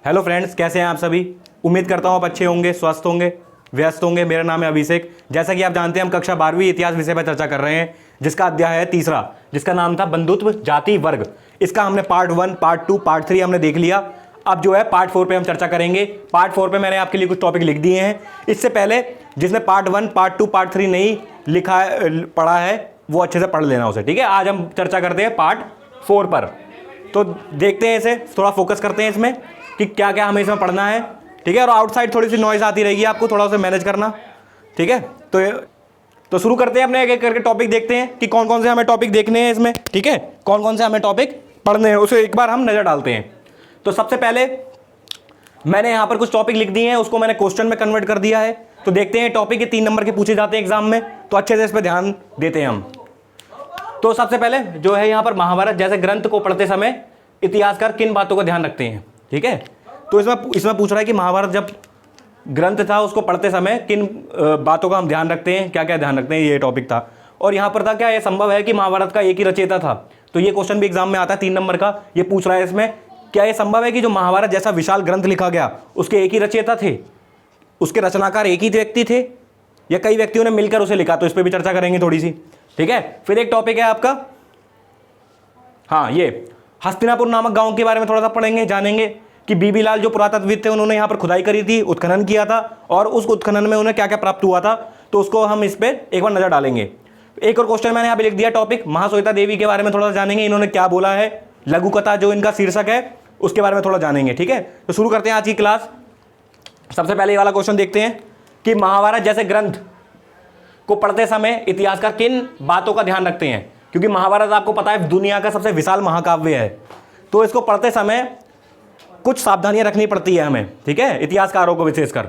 Hello friends, कैसे हैं आप सभी। उम्मीद करता हूँ आप अच्छे होंगे, स्वस्थ होंगे, व्यस्त होंगे। मेरा नाम है अभिषेक। जैसा कि आप जानते हैं हम कक्षा 12वीं इतिहास विषय पर चर्चा कर रहे हैं, जिसका अध्याय है तीसरा, जिसका नाम था बंधुत्व जाति वर्ग। इसका हमने पार्ट 1, पार्ट 2, पार्ट 3 हमने देख लिया। अब जो है पार्ट 4 पे हम चर्चा करेंगे। पार्ट 4 पे मैंने आपके लिए कुछ टॉपिक लिख दिए हैं। इससे पहले जिसने पार्ट 1, पार्ट 2, पार्ट 3 नहीं लिखा है, पढ़ा है, वो अच्छे से पढ़ लेना उसे, ठीक है। आज हम चर्चा करते हैं पार्ट 4 पर। तो देखते हैं इसे, थोड़ा फोकस करते हैं इसमें कि क्या क्या हमें इसमें पढ़ना है, ठीक है। और आउटसाइड थोड़ी सी नॉइज आती रहेगी, आपको थोड़ा उसे मैनेज करना, ठीक है। तो शुरू करते हैं अपने एक एक करके टॉपिक देखते हैं कि कौन कौन से हमें टॉपिक देखने हैं इसमें, ठीक है। कौन कौन से हमें टॉपिक पढ़ने हैं उसे एक बार हम नज़र डालते हैं। तो सबसे पहले मैंने यहाँ पर कुछ टॉपिक लिख दिए हैं, उसको मैंने क्वेश्चन में कन्वर्ट कर दिया है। तो देखते हैं टॉपिक ये 3 नंबर के पूछे जाते हैं एग्जाम में, तो अच्छे से इस पर ध्यान देते हैं हम। तो सबसे पहले जो है यहाँ पर महाभारत जैसे ग्रंथ को पढ़ते समय इतिहासकार किन बातों का ध्यान रखते हैं, ठीक है। तो इसमें पूछ रहा है कि महाभारत जब ग्रंथ था उसको पढ़ते समय किन बातों का हम ध्यान रखते हैं, क्या क्या ध्यान रखते हैं, ये टॉपिक था। और यहाँ पर था क्या यह संभव है कि महाभारत का एक ही रचयिता था। तो ये क्वेश्चन भी एग्जाम में आता है 3 नंबर का। ये पूछ रहा है इसमें क्या यह संभव है कि जो महाभारत जैसा विशाल ग्रंथ लिखा गया उसके एक ही रचयिता थे, उसके रचनाकार एक ही व्यक्ति थे, या कई व्यक्तियों ने मिलकर उसे लिखा। तो इस पर भी चर्चा करेंगे थोड़ी सी, ठीक है। फिर एक टॉपिक है आपका, हाँ, ये हस्तिनापुर नामक गांव के बारे में थोड़ा सा पढ़ेंगे, जानेंगे कि बीबी लाल जो पुरातत्वविद थे उन्होंने यहाँ पर खुदाई करी थी, उत्खनन किया था, और उस उत्खनन में उन्हें क्या क्या प्राप्त हुआ था। तो उसको हम इस पर एक बार नजर डालेंगे। एक और क्वेश्चन मैंने यहाँ पे लिख दिया टॉपिक, महाश्वेता देवी के बारे में थोड़ा सा जानेंगे, इन्होंने क्या बोला है, लघु कथा जो इनका शीर्षक है उसके बारे में थोड़ा जानेंगे, ठीक है। तो शुरू करते हैं आज की क्लास। सबसे पहले ये वाला क्वेश्चन देखते हैं कि महाभारत जैसे ग्रंथ को पढ़ते समय इतिहासकार किन बातों का ध्यान रखते हैं। क्योंकि महाभारत आपको पता है दुनिया का सबसे विशाल महाकाव्य है, तो इसको पढ़ते समय कुछ सावधानियां रखनी पड़ती है हमें, ठीक है, इतिहासकारों को विशेषकर।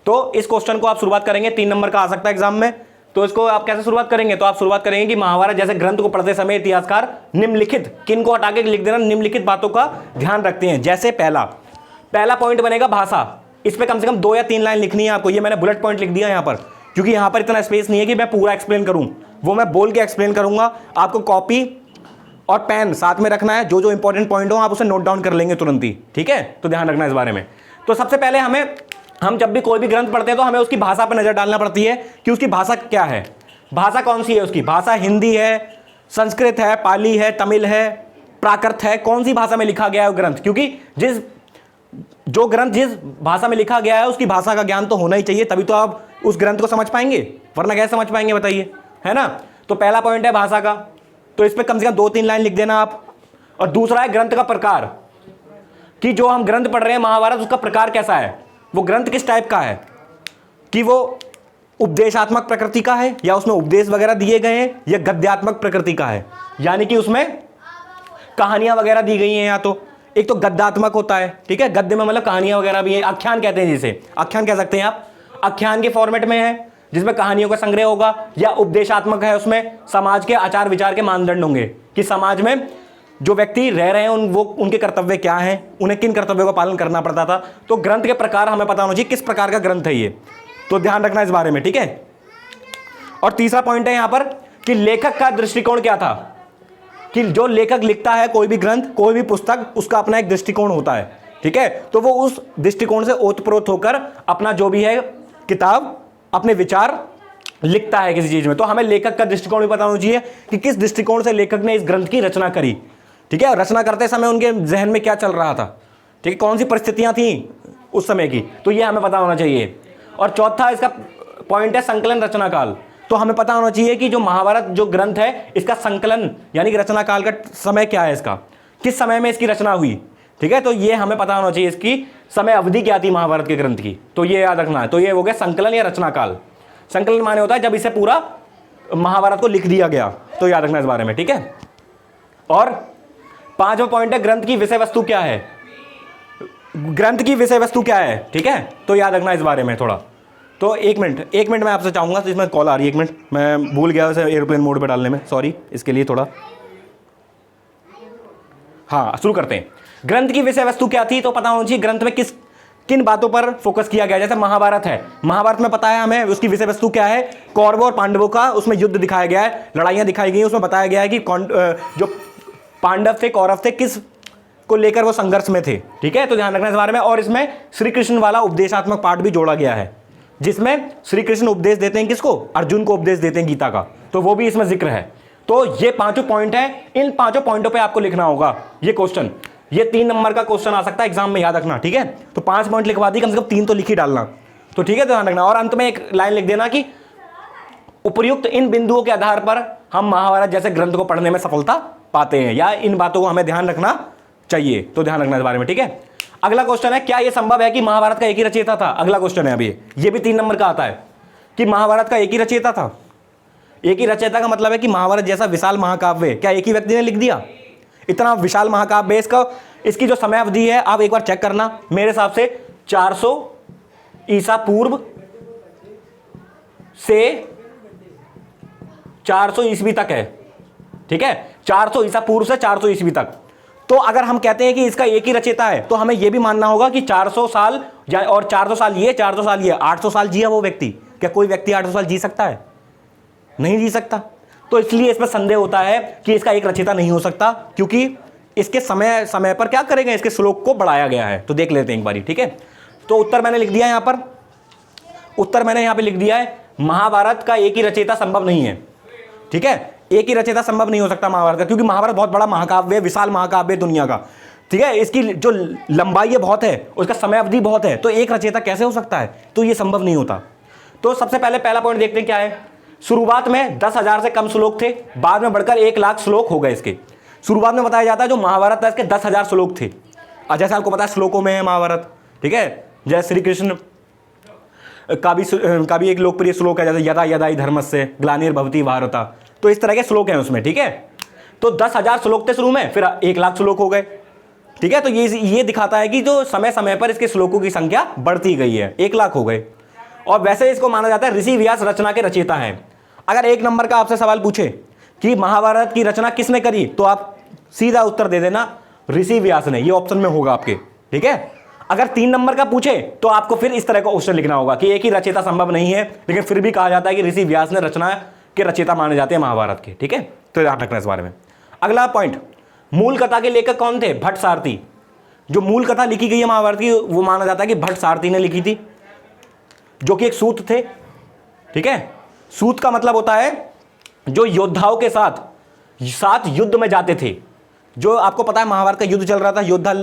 तो इस क्वेश्चन को आप शुरुआत करेंगे, 3 नंबर का आ सकता है एग्जाम में। तो इसको आप कैसे शुरुआत करेंगे, तो आप शुरुआत करेंगे कि महाभारत जैसे ग्रंथ को पढ़ते समय इतिहासकार निम्नलिखित, किन को हटा के लिख देना, निम्नलिखित बातों का ध्यान रखते हैं। जैसे पहला पॉइंट बनेगा भाषा। इस पे कम से कम 2 या 3 लाइन लिखनी है आपको। ये मैंने बुलेट पॉइंट लिख दिया यहाँ पर, क्योंकि यहाँ पर इतना स्पेस नहीं है कि मैं पूरा एक्सप्लेन करूँ, वो मैं बोल के एक्सप्लेन करूंगा। आपको कॉपी और पेन साथ में रखना है, जो जो इंपॉर्टेंट पॉइंट हो आप उसे नोट डाउन कर लेंगे तुरंत ही, ठीक है। तो ध्यान रखना इस बारे में। तो सबसे पहले हम जब भी कोई भी ग्रंथ पढ़ते हैं तो हमें उसकी भाषा पर नजर डालना पड़ती है कि उसकी भाषा क्या है, भाषा कौन सी है, उसकी भाषा हिंदी है, संस्कृत है, पाली है, तमिल है, प्राकृत है, कौन सी भाषा में लिखा गया है वो ग्रंथ। क्योंकि जो ग्रंथ जिस भाषा में लिखा गया है उसकी भाषा का ज्ञान तो होना ही चाहिए, तभी तो आप उस ग्रंथ को समझ पाएंगे, वरना कैसे समझ पाएंगे बताइए, है ना। तो पहला पॉइंट है भाषा का, तो इस पे कम से कम 2-3 लाइन लिख देना आप। और दूसरा है ग्रंथ का प्रकार, कि जो हम ग्रंथ पढ़ रहे हैं महाभारत उसका प्रकार कैसा है, वो ग्रंथ किस टाइप का है, कि वो उपदेशात्मक प्रकृति का है या उसमें उपदेश वगैरह दिए गए हैं, या गद्यात्मक प्रकृति का है, यानी कि उसमें कहानियां वगैरह दी गई हैं। या तो एक तो गद्यात्मक होता है, ठीक है, गद्य में मतलब कहानियां वगैरह भी है, आख्यान कहते हैं, जिसे आख्यान कह सकते हैं आप, आख्यान के फॉर्मेट में है जिसमें कहानियों का संग्रह होगा, या उपदेशात्मक है, उसमें समाज के आचार विचार के मानदंड होंगे कि समाज में जो व्यक्ति रह रहे हैं उनके कर्तव्य क्या हैं, उन्हें किन कर्तव्यों का पालन करना पड़ता था। तो ग्रंथ के प्रकार हमें पता होना चाहिए किस प्रकार का ग्रंथ है ये, तो ध्यान रखना इस बारे में, ठीक है। और तीसरा पॉइंट है यहां पर कि लेखक का दृष्टिकोण क्या था, कि जो लेखक लिखता है कोई भी ग्रंथ, कोई भी पुस्तक, उसका अपना एक दृष्टिकोण होता है, ठीक है। तो वो उस दृष्टिकोण से ओतप्रोत होकर अपना जो भी है किताब, अपने विचार लिखता है किसी चीज में। तो हमें लेखक का दृष्टिकोण भी पता होना चाहिए कि किस दृष्टिकोण से लेखक ने इस ग्रंथ की रचना करी, ठीक है। रचना करते समय उनके जहन में क्या चल रहा था, ठीक है, कौन सी परिस्थितियां थी उस समय की, तो ये हमें पता होना चाहिए। और चौथा इसका पॉइंट है संकलन रचना काल। तो हमें पता होना चाहिए कि जो महाभारत जो ग्रंथ है इसका संकलन यानी कि रचना काल का समय क्या है, इसका किस समय में इसकी रचना हुई, ठीक है। तो ये हमें पता होना चाहिए इसकी समय अवधि क्या थी महाभारत के ग्रंथ की, तो ये याद रखना है। तो ये हो गया संकलन या रचना काल। संकलन माने होता है जब इसे पूरा महाभारत को लिख दिया गया, तो याद रखना इस बारे में, ठीक है। और 5वां पॉइंट है ग्रंथ की विषय वस्तु क्या है, ग्रंथ की विषय वस्तु क्या है, ठीक है, तो याद रखना इस बारे में थोड़ा। तो एक मिनट मैं आपसे चाहूंगा, तो इसमें कॉल आ रही है, 1 मिनट, मैं भूल गया उसे एयरप्लेन मोड पे डालने में, सॉरी इसके लिए थोड़ा। हाँ, शुरू करते हैं। ग्रंथ की विषय वस्तु क्या थी, तो पता होना चाहिए ग्रंथ में किन बातों पर फोकस किया गया। जैसे महाभारत है, महाभारत में पता है हमें उसकी विषय वस्तु क्या है, कौरवों और पांडवों का उसमें युद्ध दिखाया गया है, लड़ाइयां दिखाई गई, उसमें बताया गया है कि जो पांडव थे, कौरव थे, किस को लेकर वो संघर्ष में थे। ठीक है, तो ध्यान रखना इस बारे में। और इसमें श्री कृष्ण वाला उपदेशात्मक पार्ट भी जोड़ा गया है, जिसमें श्री कृष्ण उपदेश देते हैं किसको? अर्जुन को उपदेश देते हैं गीता का, तो वो भी इसमें जिक्र है। तो ये 5 पॉइंट है, इन 5 पॉइंटों पे आपको लिखना होगा ये क्वेश्चन। ये 3 नंबर का क्वेश्चन आ सकता है एग्जाम में, याद रखना। ठीक है, तो 5 पॉइंट लिखवा दी, कम से कम 3 तो लिख ही डालना। तो ठीक है, ध्यान रखना। और अंत में एक लाइन लिख देना कि उपर्युक्त इन बिंदुओं के आधार पर हम महाभारत जैसे ग्रंथ को पढ़ने में सफलता पाते हैं, या इन बातों को हमें ध्यान रखना चाहिए। तो ध्यान रखना इस बारे में। ठीक है, अगला क्वेश्चन है, क्या यह संभव है कि महाभारत का एक ही रचयिता था? अगला क्वेश्चन है अभी, ये भी 3 नंबर का आता है कि महाभारत का एक ही रचयिता था। एक ही रचयिता का मतलब है कि महाभारत जैसा विशाल महाकाव्य क्या एक ही व्यक्ति ने लिख दिया? इतना विशाल महाकाव्य, इसकी जो समय अवधि है आप एक बार चेक करना, मेरे हिसाब से 400 ईसा पूर्व से 400 ईस्वी तक है। ठीक है, 400 ईसा पूर्व से 400 ईस्वी तक। तो अगर हम कहते हैं कि इसका एक ही रचयिता है, तो हमें यह भी मानना होगा कि 400 साल और 400 साल ये, 400 साल ये, 800 साल जिया वो व्यक्ति। क्या कोई व्यक्ति 800 साल जी सकता है? नहीं जी सकता। तो इसलिए इसमें संदेह होता है कि इसका एक रचयिता नहीं हो सकता, क्योंकि इसके समय समय पर क्या करेंगे, इसके श्लोक को बढ़ाया गया है। तो देख लेते हैं एक बारी। ठीक है, तो उत्तर मैंने लिख दिया यहां पर, उत्तर मैंने यहां पे लिख दिया है, महाभारत का एक ही रचयिता संभव नहीं है। ठीक है, एक ही रचयिता संभव नहीं हो सकता महाभारत का, क्योंकि महाभारत बहुत बड़ा महाकाव्य, विशाल महाकाव्य दुनिया का। ठीक है, इसकी जो लंबाई है बहुत है, उसका समय अवधि बहुत है, तो एक रचयिता कैसे हो सकता है? तो ये संभव नहीं होता। तो सबसे पहले पहला पॉइंट देखते हैं क्या है। शुरुआत में 10,000 से कम श्लोक थे, बाद में बढ़कर 1 लाख श्लोक हो गए इसके। शुरुआत में बताया जाता है जो महाभारत था इसके 10,000 श्लोक थे। जैसे आपको पता है श्लोकों में है महाभारत। ठीक है, जय श्री कृष्ण का भी एक लोकप्रिय श्लोक है, जैसे यदा यदा ही धर्मस्य ग्लानिर्भवति भारता। तो इस तरह के श्लोक हैं उसमें। ठीक है, तो 10,000 श्लोक थे शुरू में, फिर 1 लाख श्लोक हो गए। ठीक है, तो ये दिखाता है कि जो समय समय पर इसके श्लोकों की संख्या बढ़ती गई है, 1 लाख हो गए। और वैसे इसको माना जाता है ऋषि व्यास रचना के रचयिता हैं। अगर 1 नंबर का आपसे सवाल पूछे कि महाभारत की रचना किसने करी, तो आप सीधा उत्तर दे देना ऋषि व्यास ने, ये ऑप्शन में होगा आपके। ठीक है, अगर 3 नंबर का पूछे तो आपको फिर इस तरह का क्वेश्चन लिखना होगा कि एक ही रचयिता संभव नहीं है, लेकिन फिर भी कहा जाता है कि ऋषि व्यास ने रचना के रचयिता माने जाते हैं महाभारत के। ठीक है, तो ध्यान रखना इस बारे में। अगला पॉइंट, मूल कथा के लेखक कौन थे? भट्ट सारथी। जो मूल कथा लिखी गई है महाभारत की, वो माना जाता है कि भट्ट सारथी ने लिखी थी, जो कि एक सूत थे। ठीक है, सूत का मतलब होता है जो योद्धाओं के साथ युद्ध में जाते थे। जो आपको पता है महाभारत का युद्ध चल रहा था, योद्धा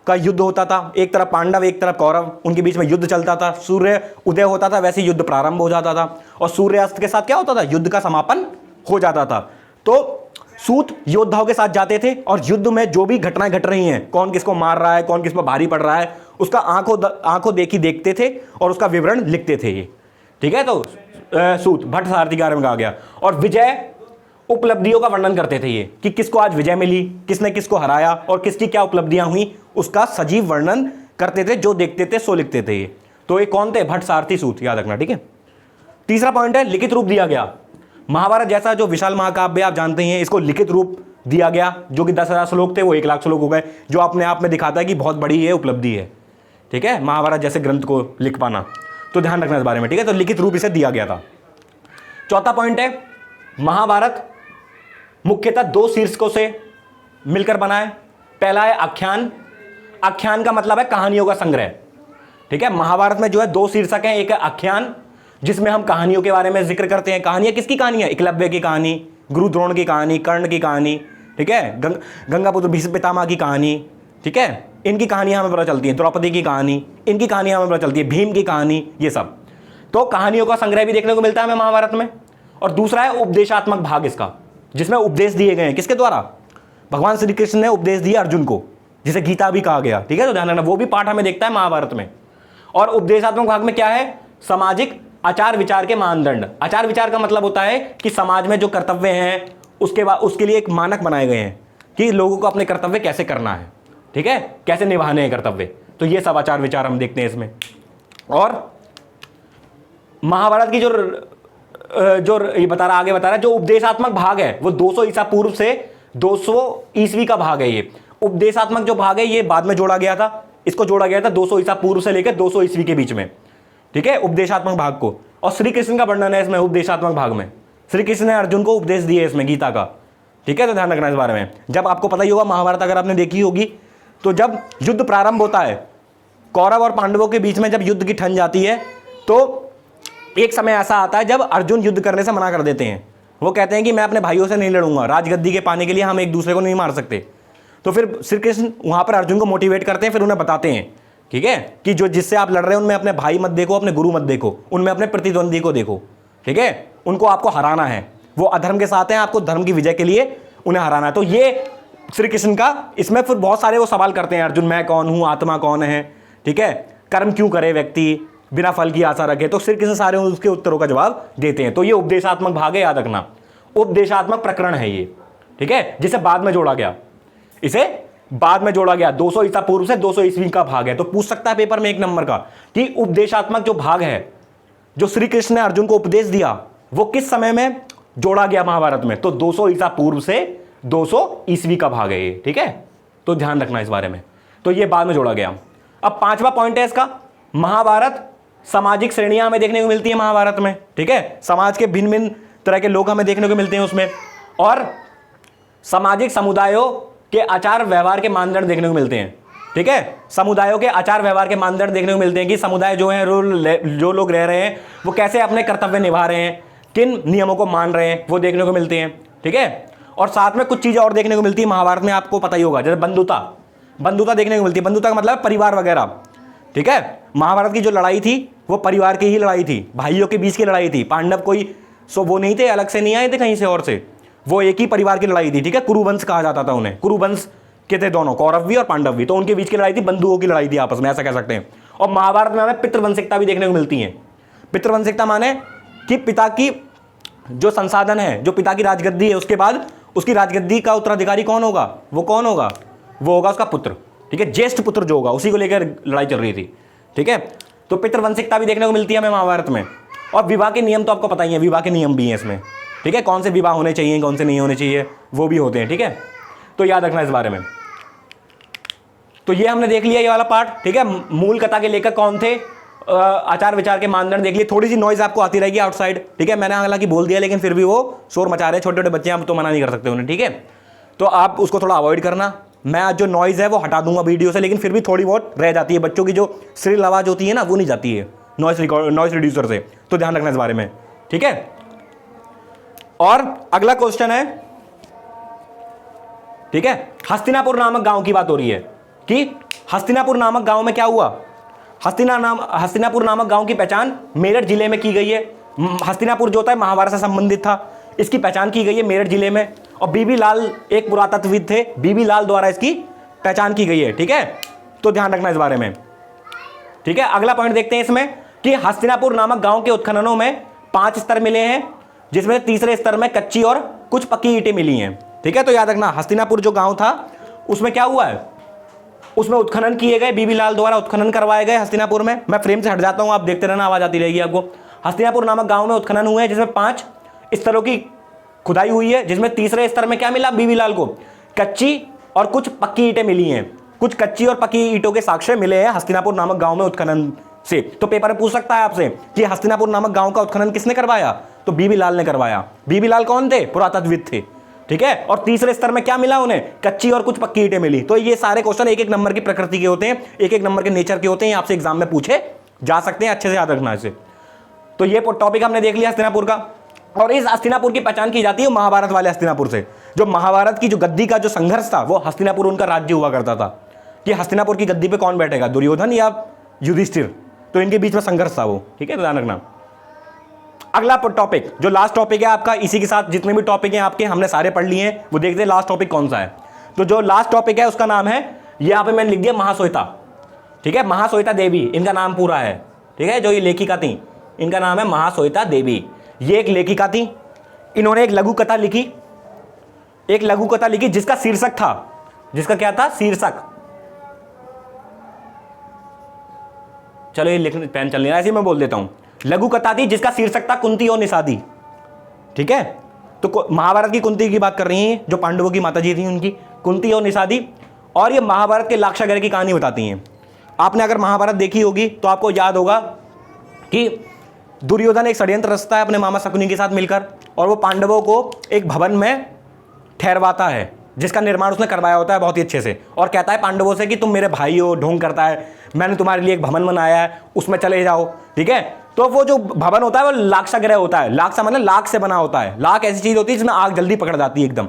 का युद्ध होता था, एक तरफ पांडव एक तरफ कौरव, उनके बीच में युद्ध चलता था। सूर्य उदय होता था, वैसे युद्ध प्रारंभ हो जाता था, और सूर्यास्त के साथ क्या होता था, युद्ध का समापन हो जाता था। तो सूत योद्धाओं के साथ जाते थे और युद्ध में जो भी घटनाएं घट रही हैं, कौन किसको मार रहा है, कौन किस पर भारी पड़ रहा है, उसका आंखों देखी देखते थे और उसका विवरण लिखते थे ये। ठीक है, तो सूत भट्ट सारथी के बारे में कहा गया। और विजय उपलब्धियों का वर्णन करते थे ये, कि किसको आज विजय मिली, किसने किसको हराया और किसकी क्या उपलब्धियां हुई, उसका सजीव वर्णन करते थे। जो देखते थे सो लिखते थे ये। तो ये कौन थे? भट्ट सारथी सूत, याद रखना। ठीक है, तीसरा पॉइंट है लिखित रूप दिया गया। महाभारत जैसा जो विशाल महाकाव्य आप जानते हैं, इसको लिखित रूप दिया गया, जो कि 10,000 श्लोक थे वो 1 लाख श्लोक हो गए, जो अपने आप में दिखाता है कि बहुत बड़ी ये उपलब्धि है। ठीक है, महाभारत जैसे ग्रंथ को लिख पाना। तो ध्यान रखना इस बारे में। ठीक है, तो लिखित रूप इसे दिया गया था। चौथा पॉइंट है, महाभारत मुख्यतः 2 शीर्षकों से मिलकर बना है। पहला है आख्यान। आख्यान का मतलब है कहानियों का संग्रह। ठीक है, महाभारत में जो है 2 शीर्षक हैं। एक है आख्यान, जिसमें हम कहानियों के बारे में जिक्र करते हैं। कहानियां किसकी कहानियां? एकलव्य की कहानी, गुरु द्रोण की कहानी, कर्ण की कहानी। ठीक है, गंगापुत्र भीष्म पितामह की कहानी। ठीक है, इनकी कहानियां हमें पता चलती हैं। द्रौपदी की कहानी, इनकी कहानियां हमें पता चलती है। भीम की कहानी, ये सब। तो कहानियों का संग्रह भी देखने को मिलता है हमें महाभारत में। और दूसरा है उपदेशात्मक भाग इसका, जिसमें उपदेश दिए गए हैं। किसके द्वारा? भगवान श्री कृष्ण ने उपदेश दिया अर्जुन को, जिसे गीता भी कहा गया। ठीक है, तो ध्यान रखना, वो भी पाठ हमें देखता है महाभारत में। और उपदेशात्मक भाग में क्या है? सामाजिक आचार विचार के मानदंड। आचार विचार का मतलब होता है कि समाज में जो कर्तव्य हैं उसके लिए एक मानक बनाए गए हैं कि लोगों को अपने कर्तव्य कैसे करना है। ठीक है, कैसे निभाने हैं कर्तव्य। तो ये सब आचार विचार हम देखते हैं इसमें। और महाभारत की जो ये आगे बता रहा है, जो उपदेशात्मक भाग है वो 200 ईसा पूर्व से 200 ईस्वी का भाग है। ये उपदेशात्मक जो भाग है ये बाद में जोड़ा गया था। इसको जोड़ा गया था 200 ईसा पूर्व से लेकर 200 ईस्वी के बीच में। ठीक है, उपदेशात्मक भाग को। और श्री कृष्ण का वर्णन है इसमें उपदेशात्मक भाग में। श्री कृष्ण ने अर्जुन को उपदेश दिए इसमें गीता का। ठीक है, तो ध्यान रखना इस बारे में। जब आपको पता ही होगा महाभारत अगर आपने देखी होगी, तो जब युद्ध प्रारंभ होता है कौरव और पांडवों के बीच में, जब युद्ध की ठन जाती है, तो एक समय ऐसा आता है जब अर्जुन युद्ध करने से मना कर देते हैं। वो कहते हैं कि मैं अपने भाइयों से नहीं लड़ूंगा, राजगद्दी के पाने के लिए हम एक दूसरे को नहीं मार सकते। तो फिर श्री कृष्ण वहां पर अर्जुन को मोटिवेट करते हैं, फिर उन्हें बताते हैं, ठीक है, कि जो जिससे आप लड़ रहे हैं उनमें अपने भाई मत देखो, अपने गुरु मत देखो, उनमें अपने प्रतिद्वंदी को देखो, ठीक है, उनको आपको हराना है, वो अधर्म के साथ हैं, आपको धर्म की विजय के लिए उन्हें हराना है। तो ये श्री कृष्ण का, इसमें फिर बहुत सारे वो सवाल करते हैं अर्जुन, मैं कौन हूं, आत्मा कौन है, ठीक है, कर्म क्यों करे व्यक्ति, बिना फल की आशा रखे। तो श्री कृष्ण सारे उसके उत्तरों का जवाब देते हैं। तो ये उपदेशात्मक भाग है, याद रखना, उपदेशात्मक प्रकरण है ये, ठीक है, जिसे बाद में जोड़ा गया, इसे बाद में जोड़ा गया, 200 ईसा पूर्व से 200 ईस्वी का भाग है। तो पूछ सकता है पेपर में 1 नंबर का कि उपदेशात्मक जो भाग है, जो श्री कृष्ण ने अर्जुन को उपदेश दिया, वो किस समय में जोड़ा गया महाभारत में। तो 200 ईसा पूर्व से 200 ईस्वी का भाग है ये, ठीक है, तो ध्यान रखना इस बारे में। तो ये बाद में जोड़ा गया। अब 5वां पॉइंट है इसका, महाभारत सामाजिक श्रेणियां हमें देखने को मिलती है महाभारत में, ठीक है, समाज के भिन्न भिन्न तरह के लोग हमें देखने को मिलते हैं उसमें, और सामाजिक समुदायों के आचार व्यवहार के मानदंड देखने को मिलते हैं, ठीक है, समुदायों के आचार व्यवहार के मानदंड देखने को मिलते हैं कि समुदाय जो है, जो लोग रह रहे हैं वो कैसे अपने कर्तव्य निभा रहे हैं, किन नियमों को मान रहे हैं, वो देखने को मिलते हैं, ठीक है। और साथ में कुछ चीजें और देखने को मिलती है महाभारत में, आपको पता ही होगा, जैसे बंधुता देखने को मिलती है। बंधुता का मतलब परिवार वगैरह, ठीक है। महाभारत की जो लड़ाई थी वो परिवार की ही लड़ाई थी, भाइयों के बीच की लड़ाई थी। पांडव कोई वो नहीं थे, अलग से नहीं आए थे कहीं से और से, वो एक ही परिवार की लड़ाई थी, ठीक है। कुरुवंश कहा जाता था उन्हें, कुरुवंश के थे दोनों, कौरव भी और पांडव भी, तो उनके बीच की लड़ाई थी, बंधुओं की लड़ाई थी आपस में, ऐसा कह सकते हैं। और महाभारत में हमें पितृवंशिकता भी देखने को मिलती है। पितृवंशिकता माने कि पिता की जो संसाधन है, जो पिता की राजगद्दी है, उसके बाद उसकी राजगद्दी का उत्तराधिकारी कौन होगा, वो कौन होगा, वो होगा उसका पुत्र, ठीक है, ज्येष्ठ पुत्र जो होगा, उसी को लेकर लड़ाई चल रही थी, ठीक है। तो पितृवंशिकता भी देखने को मिलती है हमें महाभारत में। और विवाह के नियम तो आपको पता ही है, विवाह के नियम भी हैं इसमें, ठीक है, कौन से विवाह होने चाहिए, कौन से नहीं होने चाहिए, वो भी होते हैं, ठीक है। तो याद रखना इस बारे में। तो ये हमने देख लिया ये वाला पार्ट, ठीक है। मूल कथा के लेखक कौन थे, आचार विचार के मानदंड देख लिए। थोड़ी सी नॉइज आपको आती रहेगी आउटसाइड, ठीक है, मैंने हालांकि बोल दिया, लेकिन फिर भी वो शोर मचा रहे हैं, छोटे छोटे बच्चे, आप तो मना नहीं कर सकते उन्हें, ठीक है। तो आप उसको थोड़ा अवॉइड करना। मैं आज जो नॉइज है वो हटा दूंगा वीडियो से, लेकिन फिर भी थोड़ी बहुत रह जाती है, बच्चों की जो श्रील आवाज होती है ना, वो नहीं जाती है नॉइज रिड्यूसर से, तो ध्यान रखना इस बारे में, ठीक है। और अगला क्वेश्चन है, ठीक है, हस्तिनापुर नामक गांव की बात हो रही है कि हस्तिनापुर नामक गांव में क्या हुआ। हस्तिनापुर नामक गांव की पहचान मेरठ जिले में की गई है। हस्तिनापुर जो था महाभारत से संबंधित था, इसकी पहचान की गई है मेरठ जिले में। और बीबी लाल एक पुरातत्वविद थे, बीबी लाल द्वारा इसकी पहचान की गई है, ठीक है। तो ध्यान रखना इस बारे में, ठीक है। अगला पॉइंट देखते हैं इसमें कि हस्तिनापुर नामक गांव के उत्खननों में 5 स्तर मिले हैं, जिसमें तीसरे स्तर में कच्ची और कुछ पक्की ईंटें मिली हैं, ठीक है। तो याद रखना हस्तिनापुर जो गांव था उसमें क्या हुआ है, उसमें उत्खनन किए गए, बीबी लाल द्वारा उत्खनन करवाए गए हस्तिनापुर में। मैं फ्रेम से हट जाता हूं, आप देखते रहना, आवाज आती रहेगी आपको। हस्तिनापुर नामक गांव में उत्खनन हुए हैं, जिसमें 5 स्तरों की खुदाई हुई है, जिसमें तीसरे स्तर में क्या मिला बीबी लाल को, कच्ची और कुछ पक्की ईंटें मिली हैं। कुछ कच्ची और पक्की ईंटों के साक्ष्य मिले हैं हस्तिनापुर नामक गांव में उत्खनन से। तो पेपर में पूछ सकता है आपसे कि हस्तिनापुर नामक गांव का उत्खनन किसने करवाया, तो बीबी लाल ने करवाया। बीबी लाल कौन थे, पुरातत्वविद थे, ठीक है। और तीसरे स्तर में क्या मिला उन्हें, कच्ची और कुछ पक्की ईंटें मिली। तो ये सारे क्वेश्चन 1-1 नंबर की प्रकृति के होते हैं, 1-1 नंबर के नेचर के होते हैं, आपसे एग्जाम में पूछे जा सकते हैं, अच्छे से याद रखना इसे। तो ये टॉपिक हमने देख लिया हस्तिनापुर का। और इस हस्तिनापुर की पहचान की जाती है महाभारत वाले हस्तिनापुर से। जो महाभारत की जो गद्दी का जो संघर्ष था, वो हस्तिनापुर उनका राज्य हुआ करता था कि हस्तिनापुर की गद्दी पे कौन बैठेगा, दुर्योधन या युधिष्ठिर। तो इनके बीच में संघर्ष था वो, ठीक है, ध्यान रखना। अगला टॉपिक, जो लास्ट टॉपिक है आपका, इसी के साथ जितने भी टॉपिक हैं आपके हमने सारे पढ़ लिए हैं, वो देखते हैं लास्ट टॉपिक कौन सा है। तो जो लास्ट टॉपिक है उसका नाम है, यहाँ पे मैंने लिख दिया महाश्वेता, ठीक है, महाश्वेता देवी इनका नाम पूरा है, ठीक है। जो ये लेखिका थी इनका नाम है महाश्वेता देवी। ये एक लेखिका थी, इन्होंने एक लघु कथा लिखी, जिसका शीर्षक था, जिसका क्या था, शीर्षक, चलो ये लिखने पेन चल नहीं रहा, ऐसे मैं बोल देता हूं। लघु कथा थी जिसका शीर्षक था कुंती और निषादी, ठीक है। तो महाभारत की कुंती की बात कर रही हैं, जो पांडवों की माताजी थी उनकी, कुंती और निषादी। और ये महाभारत के लाक्षागृह की कहानी बताती हैं। आपने अगर महाभारत देखी होगी तो आपको याद होगा कि दुर्योधन एक षड्यंत्र रचता है अपने मामा शकुनी के साथ मिलकर, और वो पांडवों को एक भवन में ठहरवाता है, जिसका निर्माण उसने करवाया होता है बहुत ही अच्छे से, और कहता है पांडवों से कि तुम मेरे भाई हो, ढोंग करता है, मैंने तुम्हारे लिए एक भवन बनाया है, उसमें चले जाओ। ठीक है, तो वो जो भवन होता है वो लाक्षागृह होता है। लाक्षा मतलब लाख से बना होता है। लाख ऐसी चीज होती है जिसमें आग जल्दी पकड़ जाती है एकदम।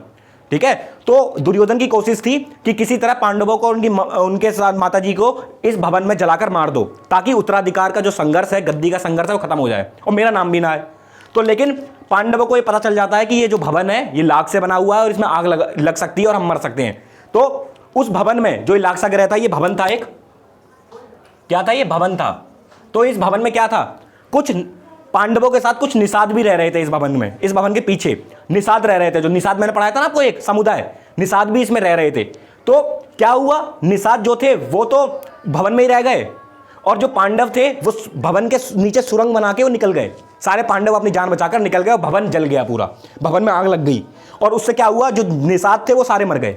ठीक है, तो दुर्योधन की कोशिश थी कि किसी तरह पांडवों को उनके साथ माता जी को इस भवन में जलाकर मार दो, ताकि उत्तराधिकार का जो संघर्ष है, गद्दी का संघर्ष है, वो खत्म हो जाए और मेरा नाम भी ना आए। तो लेकिन पांडवों को ये पता चल जाता है कि ये जो भवन है ये लाख से बना हुआ है और इसमें आग लग सकती है और हम मर सकते हैं। तो उस भवन में जो लाक्षागृह था, ये भवन था एक, क्या था, ये भवन था। तो इस भवन में क्या था, कुछ पांडवों के साथ कुछ निषाद भी रह रहे थे इस भवन में। इस भवन के पीछे निषाद रह रहे थे, जो निषाद मैंने पढ़ाया था ना आपको, एक समुदाय, निषाद भी इसमें रह रहे थे। तो क्या हुआ, निषाद जो थे वो तो भवन में ही रह गए, और जो पांडव थे वो भवन के नीचे सुरंग बना के वो निकल गए। सारे पांडव अपनी जान बचाकर निकल गए और भवन जल गया पूरा, भवन में आग लग गई। और उससे क्या हुआ, जो निषाद थे वो सारे मर गए।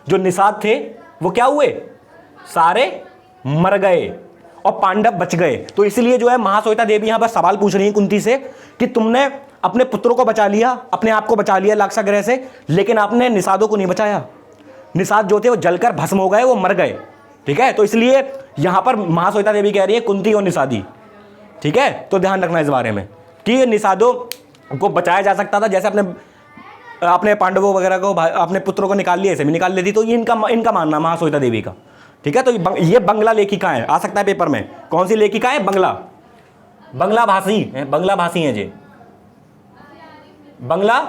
जो निषाद थे वो क्या हुए, सारे मर गए और पांडव बच गए। तो इसलिए जो है महाश्वेता देवी यहां पर सवाल पूछ रही है कुंती से कि तुमने अपने पुत्रों को बचा लिया, अपने आप को बचा लिया लाक्षागृह से, लेकिन आपने निषादों को नहीं बचाया। निषाद जो थे वो जलकर भस्म हो गए, वो मर गए। ठीक है, तो इसलिए यहां पर महाश्वेता देवी कह रही है कुंती और निषादी। ठीक है, तो ध्यान रखना इस बारे में कि निषादों को बचाया जा सकता था, जैसे अपने पांडवों वगैरह को, अपने पुत्रों को निकाल लिया, ऐसे भी निकाल लेती। तो ये इनका मानना महाश्वेता देवी का। ठीक है, तो ये बंगला लेखिका है, आ सकता है पेपर में। कौन सी लेखिका है, बंगला भाषी है, बंगला भाषी है जी, बंगला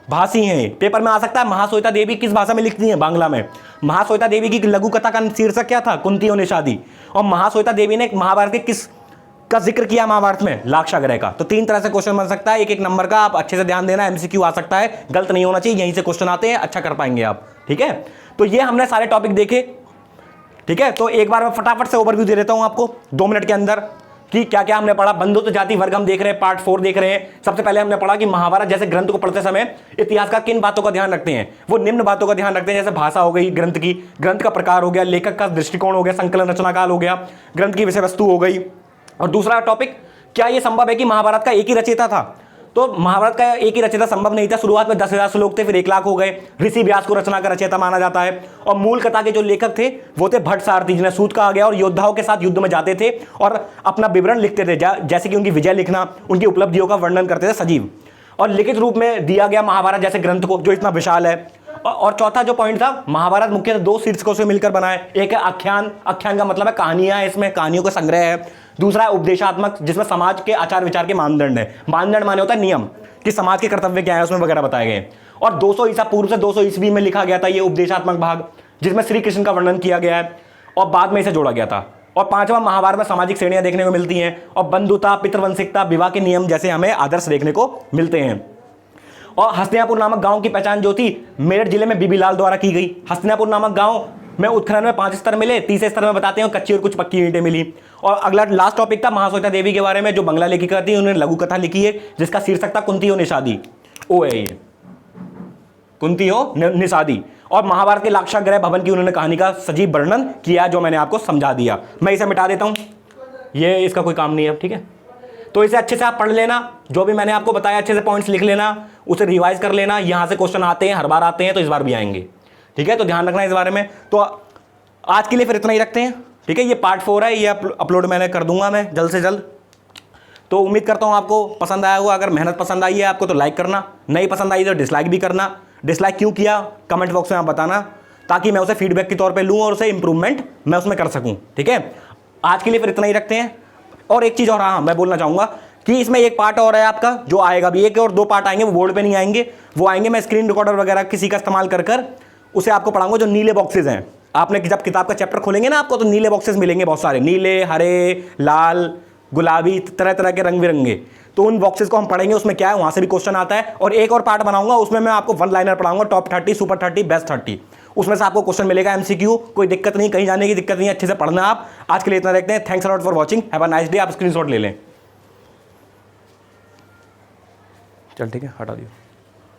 भाषी हैं, पेपर में आ सकता है। महाश्वेता देवी किस भाषा में लिखती हैं, बांग्ला में। महाश्वेता देवी की लघु कथा का शीर्षक क्या था, कुंती और निषादी। और महाश्वेता देवी ने महाभारत के किस का जिक्र किया, महाभारत में लाक्षागृह का। तो 3 तरह से क्वेश्चन बन सकता है, एक एक नंबर का, आप अच्छे से ध्यान देना। एमसीक्यू आ सकता है, गलत नहीं होना चाहिए, यहीं से क्वेश्चन आते हैं, अच्छा कर पाएंगे आप। ठीक है, तो ये हमने सारे टॉपिक देखे। ठीक है, तो एक बार मैं फटाफट से ओवरव्यू दे देता हूं आपको 2 मिनट के अंदर कि क्या क्या हमने पढ़ा। बंधुत्व जाति वर्ग हम देख रहे हैं, पार्ट 4 देख रहे हैं। सबसे पहले हमने पढ़ा कि महाभारत जैसे ग्रंथ को पढ़ते समय इतिहासकार किन बातों का ध्यान रखते हैं, वो निम्न बातों का ध्यान रखते हैं, जैसे भाषा हो गई ग्रंथ की, ग्रंथ का प्रकार हो गया, लेखक का दृष्टिकोण हो गया, संकलन रचना काल हो गया, ग्रंथ की विषय वस्तु हो गई। और दूसरा टॉपिक, क्या यह संभव है कि महाभारत का एक ही रचयिता था। तो महाभारत का एक ही रचयिता संभव नहीं था। शुरुआत में 10,000 श्लोक थे, फिर 1 लाख हो गए। ऋषि व्यास को रचना का रचयिता माना जाता है। और मूल कथा के जो लेखक थे वो थे भट्ट सारथी, जिन्हें सूत कहा गया, और योद्धाओं के साथ युद्ध में जाते थे और अपना विवरण लिखते थे, जैसे कि उनकी विजय लिखना, उनकी उपलब्धियों का वर्णन करते थे सजीव। और लिखित रूप में दिया गया महाभारत जैसे ग्रंथ को, जो इतना विशाल है। और चौथा जो पॉइंट था, महाभारत मुख्यतः 2 शीर्षकों से मिलकर बना है। एक है आख्यान, आख्यान का मतलब है कहानियां, इसमें कहानियों का संग्रह है। दूसरा है उपदेशात्मक, जिसमें समाज के आचार विचार के मानदंड है। मानदंड माने होता है नियम, कि समाज के कर्तव्य क्या है उसमें वगैरह बताए गए। और 200 ईसा पूर्व से 200 ईस्वी में लिखा गया था ये उपदेशात्मक भाग, जिसमें श्री कृष्ण का वर्णन किया गया है और बाद में इसे जोड़ा गया था। और 5वां महाभारत में सामाजिक श्रेणियां देखने को मिलती हैं, और बंधुता, पितृवंशिकता, विवाह के नियम जैसे हमें आदर्श देखने को मिलते हैं। और हस्तिनापुर नामक गांव की पहचान जो थी मेरठ जिले में बीबी लाल द्वारा की गई। हस्तिनापुर नामक गांव में उत्खनन में 5 स्तर मिले, 30 स्तर में बताते हैं कच्ची और कुछ पक्की ईंटें मिली। और अगला लास्ट टॉपिक था महाश्वेता देवी के बारे में, जो बंगला लेखिका थी, उन्होंने लघु कथा लिखी है जिसका शीर्षक था कुंती और निषादी। ओ है ये कुंती हो निषादी। और महाभारत के लाक्षागृह भवन की उन्होंने कहानी का सजीव वर्णन किया, जो मैंने आपको समझा दिया। मैं इसे मिटा देता हूं, ये इसका कोई काम नहीं है। ठीक है, तो इसे अच्छे से आप पढ़ लेना, जो भी मैंने आपको बताया अच्छे से पॉइंट्स लिख लेना, उसे रिवाइज कर लेना। यहां से क्वेश्चन आते हैं, हर बार आते हैं, तो इस बार भी आएंगे। ठीक है, तो ध्यान रखना इस बारे में। तो आज के लिए फिर इतना ही रखते हैं। ठीक है, ये पार्ट 4 है, ये अपलोड मैंने कर दूंगा मैं जल्द से जल्द। तो उम्मीद करता हूँ आपको पसंद आया होगा। अगर मेहनत पसंद आई है आपको तो लाइक करना, नहीं पसंद आई तो डिसलाइक भी करना। डिसलाइक क्यों किया कमेंट बॉक्स में आप बताना, ताकि मैं उसे फीडबैक के तौर पे लूँ और उसे इंप्रूवमेंट मैं उसमें कर सकूँ। ठीक है, आज के लिए फिर इतना ही रखते हैं। और एक चीज़ और, हाँ मैं बोलना चाहूँगा कि इसमें एक पार्ट और है आपका, जो आएगा भी, 1 और 2 पार्ट आएंगे, वो बोर्ड पे नहीं आएंगे, वो आएंगे मैं स्क्रीन रिकॉर्डर वगैरह किसी का इस्तेमाल कर उसे आपको पढ़ाऊंगा। जो नीले बॉक्सेज हैं, आपने जब किताब का चैप्टर खोलेंगे ना आपको, तो नीले बॉक्सेस मिलेंगे बहुत सारे, नीले, हरे, लाल, गुलाबी, तरह तरह के रंग बिरंगे। तो उन बॉक्सेस को हम पढ़ेंगे, उसमें क्या है, वहां से भी क्वेश्चन आता है। और एक और पार्ट बनाऊंगा, उसमें मैं आपको 1 लाइनर पढ़ाऊंगा, टॉप 30, सुपर 30, बेस्ट 30, उसमें से आपको क्वेश्चन मिलेगा एमसीक्यू। कोई दिक्कत नहीं, कहीं जाने की दिक्कत नहीं, अच्छे से पढ़ना आप। आज के लिए इतना देखते हैं। Thanks a lot for watching, have a nice day. आप स्क्रीनशॉट ले लें। चल ठीक है, हटा दियो।